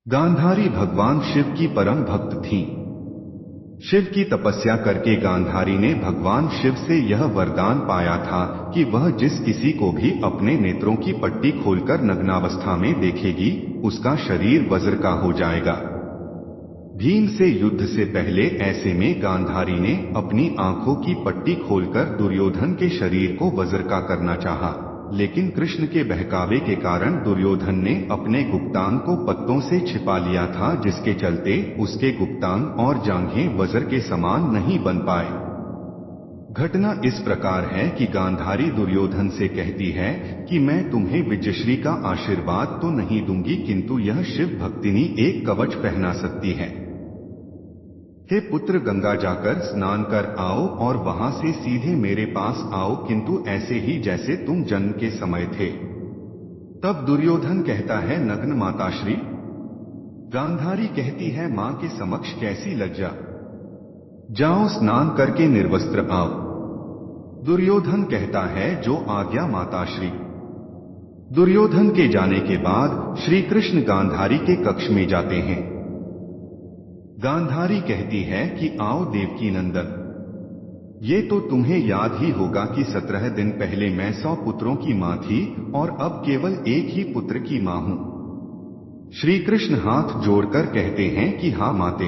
गांधारी भगवान शिव की परम भक्त थीं। शिव की तपस्या करके गांधारी ने भगवान शिव से यह वरदान पाया था कि वह जिस किसी को भी अपने नेत्रों की पट्टी खोलकर नग्नावस्था में देखेगी, उसका शरीर वज्र का हो जाएगा। भीम से युद्ध से पहले ऐसे में गांधारी ने अपनी आंखों की पट्टी खोलकर दुर्योधन के शरीर को वज्र का करना चाहा, लेकिन कृष्ण के बहकावे के कारण दुर्योधन ने अपने गुप्तांग को पत्तों से छिपा लिया था, जिसके चलते उसके गुप्तांग और जांघें वज्र के समान नहीं बन पाए। घटना इस प्रकार है कि गांधारी दुर्योधन से कहती है कि मैं तुम्हें विजयश्री का आशीर्वाद तो नहीं दूंगी, किंतु यह शिव भक्तिनी एक कवच पहना सकती है। हे पुत्र, गंगा जाकर स्नान कर आओ और वहां से सीधे मेरे पास आओ, किंतु ऐसे ही जैसे तुम जन्म के समय थे। तब दुर्योधन कहता है, नग्न माताश्री। गांधारी कहती है, मां के समक्ष कैसी लज्जा, जाओ स्नान करके निर्वस्त्र आओ। दुर्योधन कहता है, जो आज्ञा माताश्री। दुर्योधन के जाने के बाद श्री कृष्ण गांधारी के कक्ष में जाते हैं। गांधारी कहती है कि आओ देवकी नंदन, ये तो तुम्हें याद ही होगा कि 17 दिन पहले मैं 100 पुत्रों की मां थी और अब केवल एक ही पुत्र की मां हूं। श्री कृष्ण हाथ जोड़कर कहते हैं कि हाँ माते,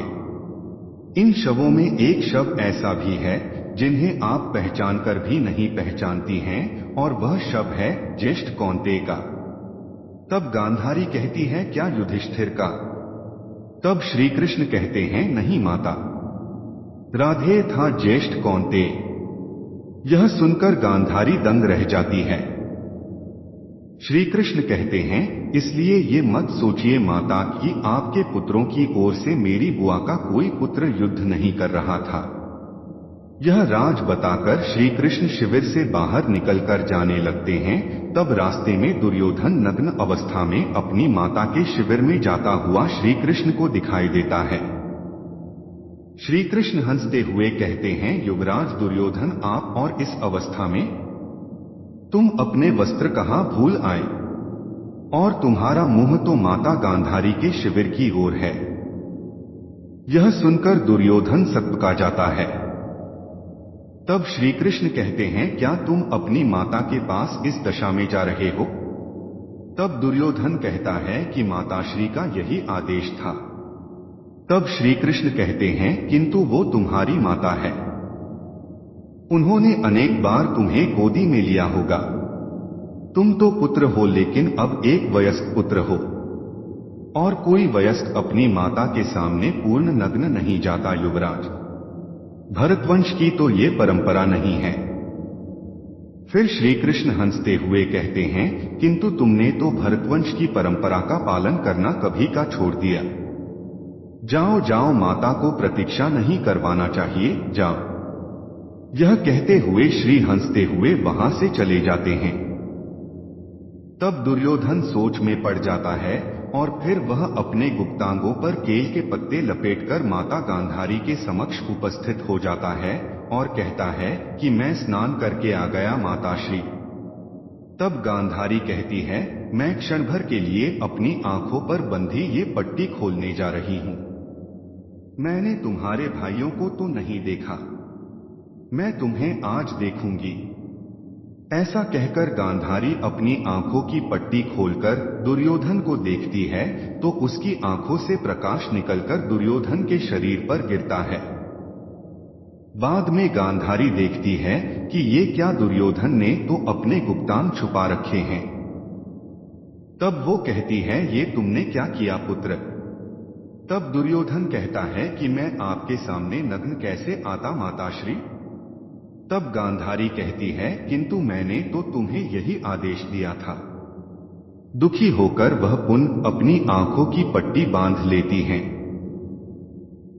इन शवों में एक शव ऐसा भी है जिन्हें आप पहचान कर भी नहीं पहचानती हैं, और वह शव है ज्येष्ठ कौंतेय का। तब गांधारी कहती है, क्या युधिष्ठिर का? तब श्री कृष्ण कहते हैं, नहीं माता, राधेय था ज्येष्ठ कौंतेय। यह सुनकर गांधारी दंग रह जाती है। श्री कृष्ण कहते हैं, इसलिए ये मत सोचिए माता कि आपके पुत्रों की ओर से मेरी बुआ का कोई पुत्र युद्ध नहीं कर रहा था। यह राज बताकर श्री कृष्ण शिविर से बाहर निकलकर जाने लगते हैं। तब रास्ते में दुर्योधन नग्न अवस्था में अपनी माता के शिविर में जाता हुआ श्री कृष्ण को दिखाई देता है। श्री कृष्ण हंसते हुए कहते हैं, युवराज दुर्योधन, आप और इस अवस्था में तुम अपने वस्त्र कहां भूल आए, और तुम्हारा मुंह तो माता गांधारी के शिविर की ओर है। यह सुनकर दुर्योधन सकपका जाता है। तब श्री कृष्ण कहते हैं, क्या तुम अपनी माता के पास इस दशा में जा रहे हो? तब दुर्योधन कहता है कि माताश्री का यही आदेश था। तब श्री कृष्ण कहते हैं, किंतु वो तुम्हारी माता है, उन्होंने अनेक बार तुम्हें गोदी में लिया होगा। तुम तो पुत्र हो, लेकिन अब एक वयस्क पुत्र हो, और कोई वयस्क अपनी माता के सामने पूर्ण नग्न नहीं जाता युवराज। भरतवंश की तो ये परंपरा नहीं है। फिर श्री कृष्ण हंसते हुए कहते हैं, किंतु तुमने तो भरतवंश की परंपरा का पालन करना कभी का छोड़ दिया। जाओ जाओ, माता को प्रतीक्षा नहीं करवाना चाहिए, जाओ। यह कहते हुए श्री हंसते हुए वहां से चले जाते हैं। तब दुर्योधन सोच में पड़ जाता है और फिर वह अपने गुप्तांगों पर केल के पत्ते लपेटकर माता गांधारी के समक्ष उपस्थित हो जाता है और कहता है कि मैं स्नान करके आ गया माताश्री। तब गांधारी कहती है, मैं क्षण भर के लिए अपनी आंखों पर बंधी ये पट्टी खोलने जा रही हूं। मैंने तुम्हारे भाइयों को तो नहीं देखा, मैं तुम्हें आज देखूंगी। ऐसा कहकर गांधारी अपनी आंखों की पट्टी खोलकर दुर्योधन को देखती है तो उसकी आंखों से प्रकाश निकलकर दुर्योधन के शरीर पर गिरता है। बाद में गांधारी देखती है कि ये क्या, दुर्योधन ने तो अपने गुप्तांग छुपा रखे हैं। तब वो कहती है, ये तुमने क्या किया पुत्र? तब दुर्योधन कहता है कि मैं आपके सामने नग्न कैसे आता माताश्री? तब गांधारी कहती है, किंतु मैंने तो तुम्हें यही आदेश दिया था। दुखी होकर वह पुनः अपनी आंखों की पट्टी बांध लेती हैं।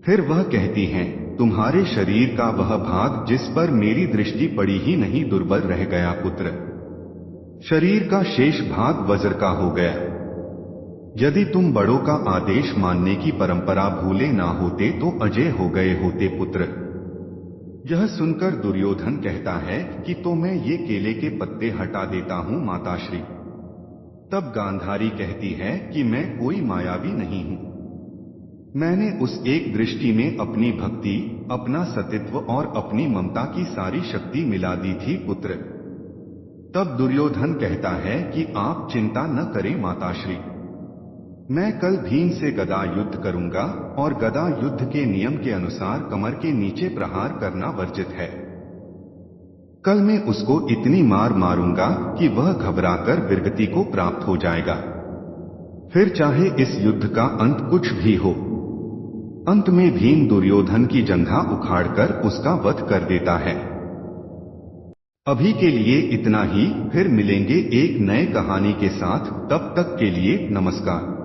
फिर वह कहती हैं, तुम्हारे शरीर का वह भाग जिस पर मेरी दृष्टि पड़ी ही नहीं दुर्बल रह गया पुत्र। शरीर का शेष भाग वज्र का हो गया। यदि तुम बड़ों का आदेश मानने की परंपरा भूले ना होते तो अजय हो गए होते पुत्र। यह सुनकर दुर्योधन कहता है कि तो मैं ये केले के पत्ते हटा देता हूं माताश्री। तब गांधारी कहती है कि मैं कोई मायावी नहीं हूं। मैंने उस एक दृष्टि में अपनी भक्ति, अपना सतीत्व और अपनी ममता की सारी शक्ति मिला दी थी पुत्र। तब दुर्योधन कहता है कि आप चिंता न करें माताश्री, मैं कल भीम से गदा युद्ध करूंगा और गदा युद्ध के नियम के अनुसार कमर के नीचे प्रहार करना वर्जित है। कल मैं उसको इतनी मार मारूंगा कि वह घबराकर विरगति को प्राप्त हो जाएगा। फिर चाहे इस युद्ध का अंत कुछ भी हो, अंत में भीम दुर्योधन की जंघा उखाड़कर उसका वध कर देता है। अभी के लिए इतना ही, फिर मिलेंगे एक नए कहानी के साथ। तब तक के लिए नमस्कार।